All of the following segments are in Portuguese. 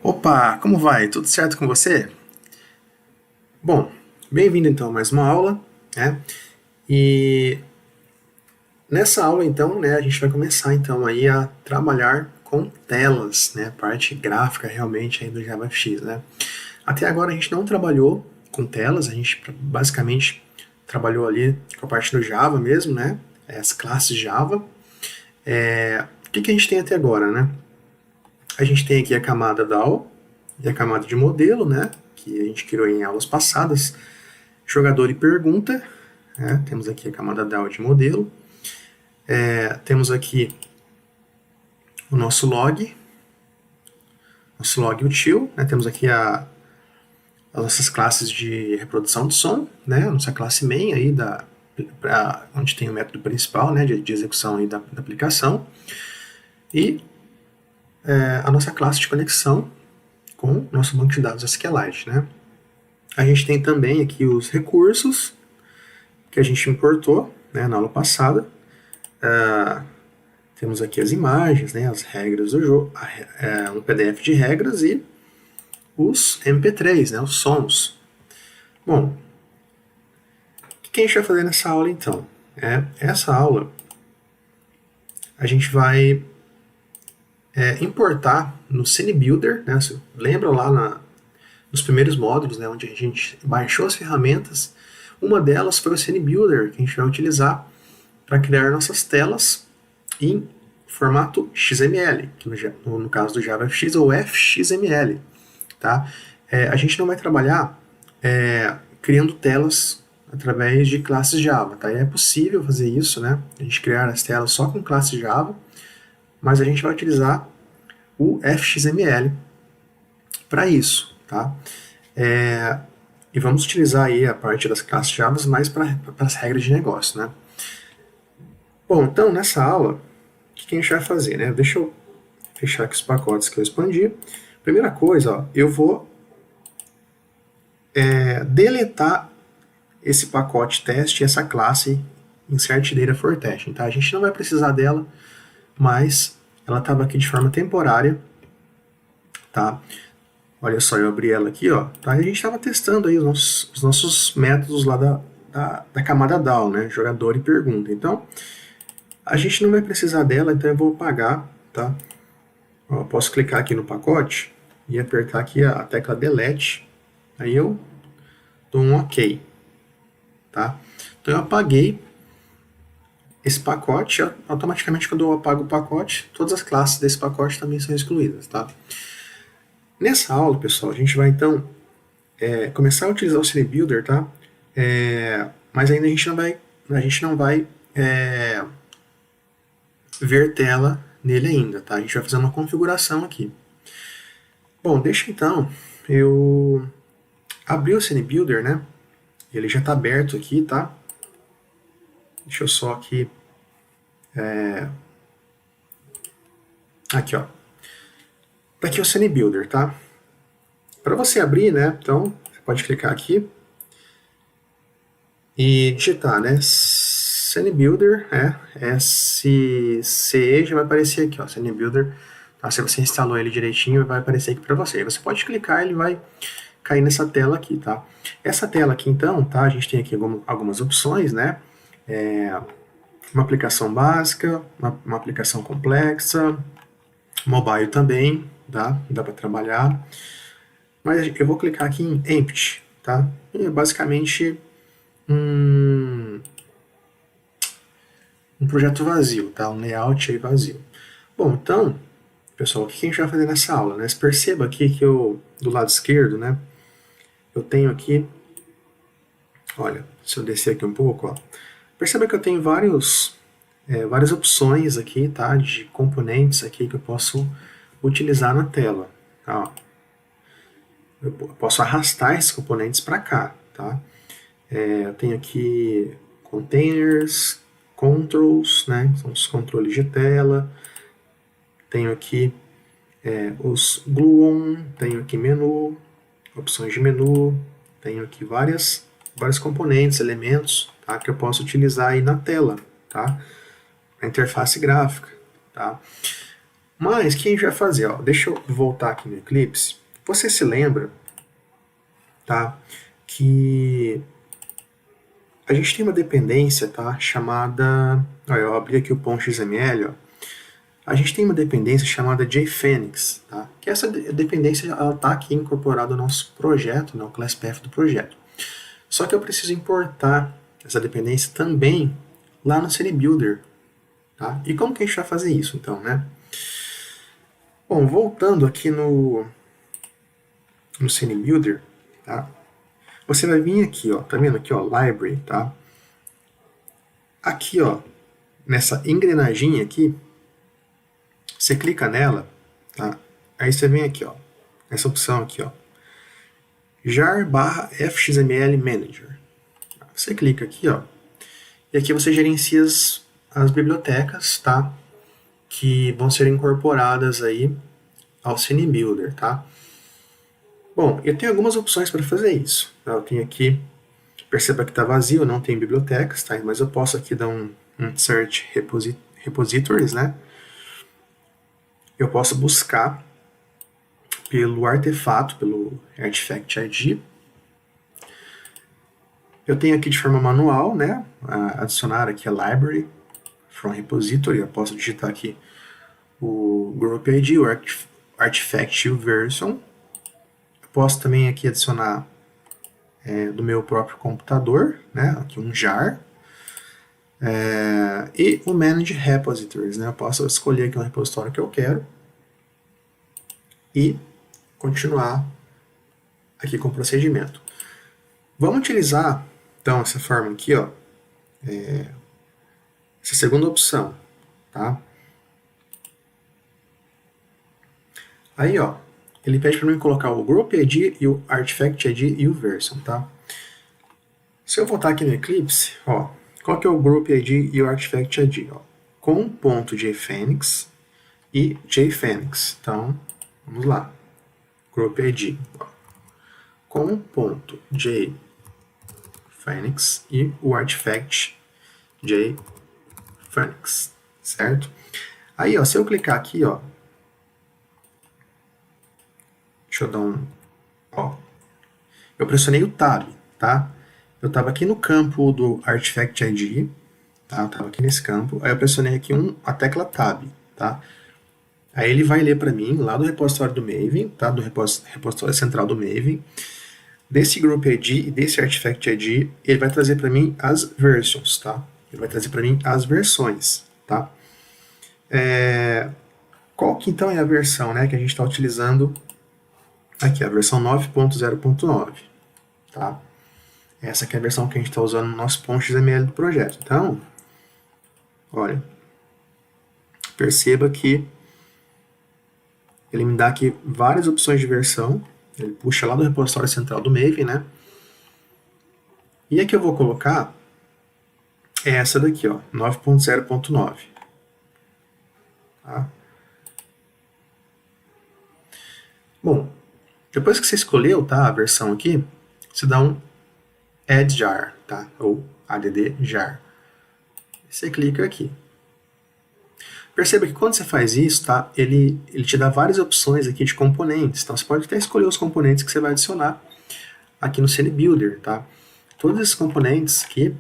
Opa, como vai? Tudo certo com você? Bom, bem-vindo então a mais uma aula, né? E nessa aula então, né, a gente vai começar então aí a trabalhar com telas, né, parte gráfica realmente aí do JavaFX, né? Até agora a gente não trabalhou com telas, a gente basicamente trabalhou ali com a parte do Java mesmo, né? As classes Java. O que a gente tem até agora, né? A gente tem aqui a camada DAO e a camada de modelo, né? Que a gente criou em aulas passadas. Jogador e pergunta, né? Temos aqui a camada DAO de modelo. Temos aqui o nosso log util, né? Temos aqui as nossas classes de reprodução de som, né? A nossa classe main aí onde tem o método principal, né? De execução aí da aplicação. E a nossa classe de conexão com o nosso banco de dados SQLite, né? A gente tem também aqui os recursos que a gente importou, né, na aula passada. Temos aqui as imagens, né, as regras do jogo, um PDF de regras e os MP3, né, os sons. Bom, o que a gente vai fazer nessa aula então? Essa aula a gente vai importar no CineBuilder, né, você lembra lá nos primeiros módulos, né, onde a gente baixou as ferramentas, uma delas foi o CineBuilder, que a gente vai utilizar para criar nossas telas em formato XML, que no caso do JavaFX é o FXML. Tá? A gente não vai trabalhar criando telas através de classes Java. Tá? É possível fazer isso, né? A gente criar as telas só com classe Java, mas a gente vai utilizar o FXML para isso. Tá? E vamos utilizar aí a parte das classes Java mais para as regras de negócio. Né? Bom, então nessa aula, o que a gente vai fazer? Né? Deixa eu fechar aqui os pacotes que eu expandi. Primeira coisa, ó, eu vou deletar esse pacote teste, essa classe insert data for testing. Tá? A gente não vai precisar dela, mas ela estava aqui de forma temporária. Tá? Olha só, eu abri ela aqui, ó, tá? E a gente estava testando aí os nossos métodos lá da camada DAO, né? Jogador e pergunta. Então, a gente não vai precisar dela, então eu vou apagar, tá? Ó, eu posso clicar aqui no pacote e apertar aqui a tecla Delete, aí eu dou um OK, tá? Então eu apaguei esse pacote, automaticamente quando eu apago o pacote, todas as classes desse pacote também são excluídas, tá? Nessa aula, pessoal, a gente vai então começar a utilizar o CineBuilder, tá? Mas ainda a gente não vai ver tela nele ainda, tá? A gente vai fazer uma configuração aqui. Bom, deixa então eu abrir o CineBuilder, né? Ele já está aberto aqui, tá? Deixa eu só aqui... Aqui, ó. Tá aqui o CineBuilder, tá? Para você abrir, né? Então, você pode clicar aqui e digitar, né? CineBuilder, SCE, já vai aparecer aqui, ó, CineBuilder. Tá? Se você instalou ele direitinho, vai aparecer aqui para você. Aí você pode clicar, ele vai cair nessa tela aqui, tá? Essa tela aqui, então, tá? A gente tem aqui algumas opções, né? Uma aplicação básica, uma aplicação complexa, mobile também, tá? Dá para trabalhar. Mas eu vou clicar aqui em Empty, tá? E é basicamente um projeto vazio, tá? Um layout aí vazio. Bom, então, pessoal, o que a gente vai fazer nessa aula? Né? Você perceba aqui que do lado esquerdo, né? Eu tenho aqui, olha, se eu descer aqui um pouco, ó, perceba que eu tenho várias opções aqui, tá? De componentes aqui que eu posso utilizar na tela. Tá? Eu posso arrastar esses componentes para cá, tá? Eu tenho aqui containers, controls, né? São os controles de tela. Tenho aqui os gluon, tenho aqui menu, opções de menu, tenho aqui vários componentes, elementos, tá? Que eu posso utilizar aí na tela, tá? A interface gráfica, tá? Mas o que a gente vai fazer? Ó, deixa eu voltar aqui no Eclipse. Você se lembra, tá, que a gente tem uma dependência, tá, chamada... Ó, eu abri aqui o ponto.xml, ó. A gente tem uma dependência chamada JFenix, tá? Que essa dependência está aqui incorporada no nosso projeto, no class path do projeto. Só que eu preciso importar essa dependência também lá no CineBuilder, tá? E como que a gente vai fazer isso, então, né? Bom, voltando aqui no CineBuilder, tá? Você vai vir aqui, ó, tá vendo aqui, ó, Library, tá? Aqui, ó, nessa engrenaginha aqui, você clica nela, tá? Aí você vem aqui, ó, essa opção aqui, ó, jar/fxml manager. Você clica aqui, ó, e aqui você gerencia as bibliotecas, tá? Que vão ser incorporadas aí ao CineBuilder, tá? Bom, eu tenho algumas opções para fazer isso. Tá? Eu tenho aqui, perceba que está vazio, não tem bibliotecas, tá? Mas eu posso aqui dar um search repositories, né? Eu posso buscar pelo artefato, pelo artifact ID. Eu tenho aqui de forma manual, né? Adicionar aqui a library from repository. Eu posso digitar aqui o group ID, o artifact e o version. Eu posso também aqui adicionar do meu próprio computador, né? Aqui um jar. E o manage repositories, né? Eu posso escolher aqui um repositório que eu quero e continuar aqui com o procedimento. Vamos utilizar, então, essa forma aqui, ó, essa segunda opção, tá? Aí, ó, ele pede para mim colocar o Group ID e o Artifact ID e o Version, tá? Se eu voltar aqui no Eclipse, ó, qual que é o Group ID e o Artifact ID? Ó, com .jfenix e jfenix. Então, vamos lá. Group ID, ó, com .jfenix e o Artifact jfenix, certo? Aí, ó, se eu clicar aqui, ó, deixa eu dar um... Ó, eu pressionei o Tab, tá? Eu estava aqui no campo do Artifact ID, tá? Eu estava aqui nesse campo, aí eu pressionei aqui a tecla Tab, tá? Aí ele vai ler para mim, lá do repositório do Maven, tá? Do repositório central do Maven, desse Group ID e desse Artifact ID, ele vai trazer para mim as versions, tá? Ele vai trazer para mim as versões, tá? Qual que então é a versão, né, que a gente está utilizando aqui? A versão 9.0.9, tá? Essa aqui é a versão que a gente está usando no nosso .xml do projeto. Então, olha, perceba que ele me dá aqui várias opções de versão. Ele puxa lá do repositório central do Maven, né? E a que eu vou colocar é essa daqui, ó, 9.0.9. Tá? Bom, depois que você escolheu, tá, a versão aqui, você dá um add jar, tá? Ou add jar. Você clica aqui. Perceba que quando você faz isso, tá, ele te dá várias opções aqui de componentes. Então você pode até escolher os componentes que você vai adicionar aqui no CineBuilder, tá? Todos esses componentes aqui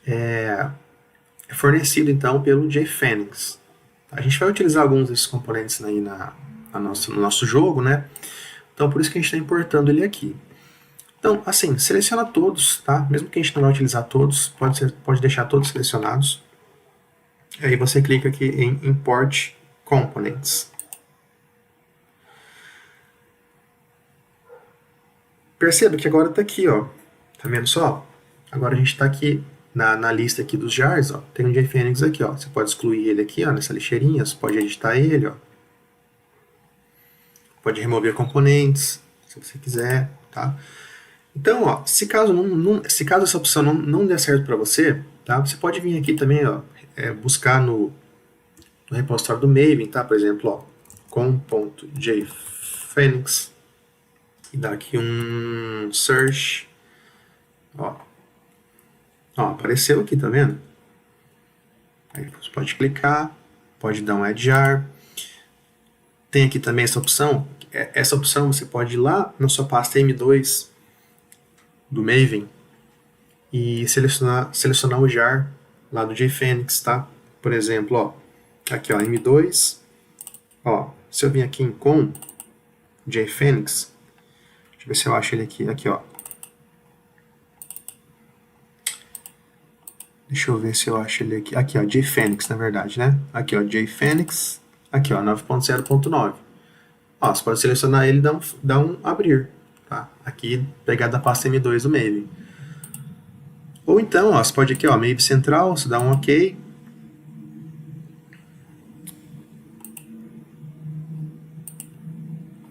é fornecido então pelo JFenix. A gente vai utilizar alguns desses componentes aí no nosso jogo, né? Então por isso que a gente está importando ele aqui. Então, assim, seleciona todos, tá? Mesmo que a gente não vai utilizar todos, pode deixar todos selecionados. Aí você clica aqui em Import Components. Perceba que agora está aqui, ó. Tá vendo só? Agora a gente está aqui na lista aqui dos jars, ó. Tem um JFenix aqui, ó. Você pode excluir ele aqui, ó, nessa lixeirinha. Você pode editar ele, ó. Pode remover componentes, se você quiser, tá? Então, ó, se caso essa opção não der certo para você, tá? Você pode vir aqui também, ó, buscar no repositório do Maven, tá? Por exemplo, ó, com.jfenix e dar aqui um search, ó, apareceu aqui, tá vendo? Aí você pode clicar, pode dar um add jar. tem aqui também essa opção. Essa opção você pode ir lá na sua pasta M2 do Maven e selecionar o jar lá do JFenix, tá? Por exemplo, ó, aqui ó, M2, ó, se eu vim aqui em com JFenix, deixa eu ver se eu acho ele aqui ó. Deixa eu ver se eu acho ele aqui ó, JFenix na verdade, né? Aqui ó, JFenix, aqui ó, 9.0.9. Ó, você pode selecionar ele e dar um abrir, tá? Aqui, pegar da pasta M2 do Maven. Ou então, ó, você pode aqui, ó, Maven Central, você dá um OK.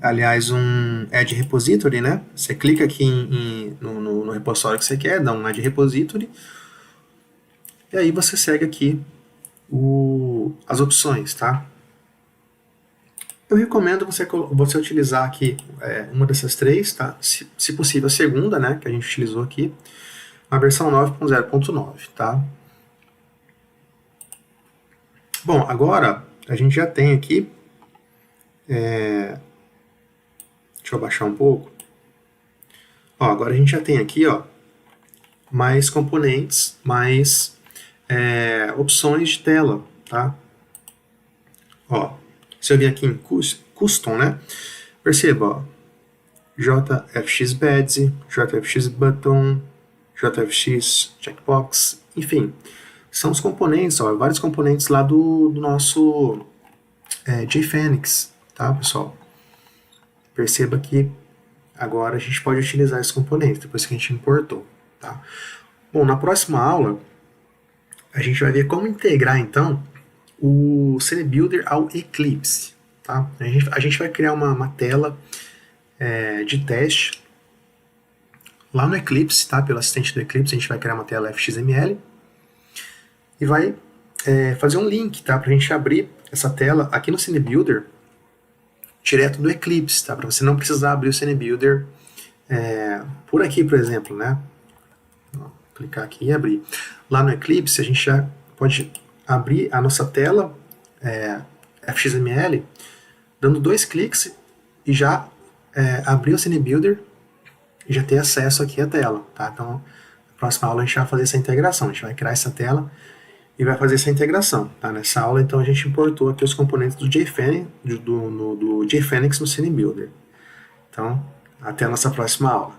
Aliás, um Add Repository, né? Você clica aqui no repositório que você quer, dá um Add Repository. E aí você segue aqui as opções, tá? Eu recomendo você utilizar aqui uma dessas três, tá? Se possível a segunda, né, que a gente utilizou aqui, a versão 9.0.9, tá? Bom, agora a gente já tem aqui, deixa eu abaixar um pouco. Ó, agora a gente já tem aqui, ó, mais componentes, mais opções de tela, tá? Ó, se eu vir aqui em Custom, né? Perceba, ó, JFX Badge, JFX Button, JFX Checkbox, enfim, são os componentes, ó, vários componentes lá do nosso JFenix, tá, pessoal? Perceba que agora a gente pode utilizar esses componentes, depois que a gente importou, tá? Bom, na próxima aula, a gente vai ver como integrar, então, o CineBuilder ao Eclipse, tá? A gente vai criar uma tela de teste lá no Eclipse, tá? Pelo assistente do Eclipse, a gente vai criar uma tela FXML e vai fazer um link, tá? Para a gente abrir essa tela aqui no CineBuilder direto do Eclipse, tá? Para você não precisar abrir o CineBuilder por aqui, por exemplo, né? Vou clicar aqui e abrir. Lá no Eclipse a gente já pode abrir a nossa tela FXML dando 2 cliques e já abrir o CineBuilder e já ter acesso aqui à tela, tá? Então, na próxima aula a gente vai fazer essa integração, a gente vai criar essa tela e vai fazer essa integração, tá? Nessa aula, então, a gente importou aqui os componentes do JFenix, do JFenix no CineBuilder. Então, até a nossa próxima aula.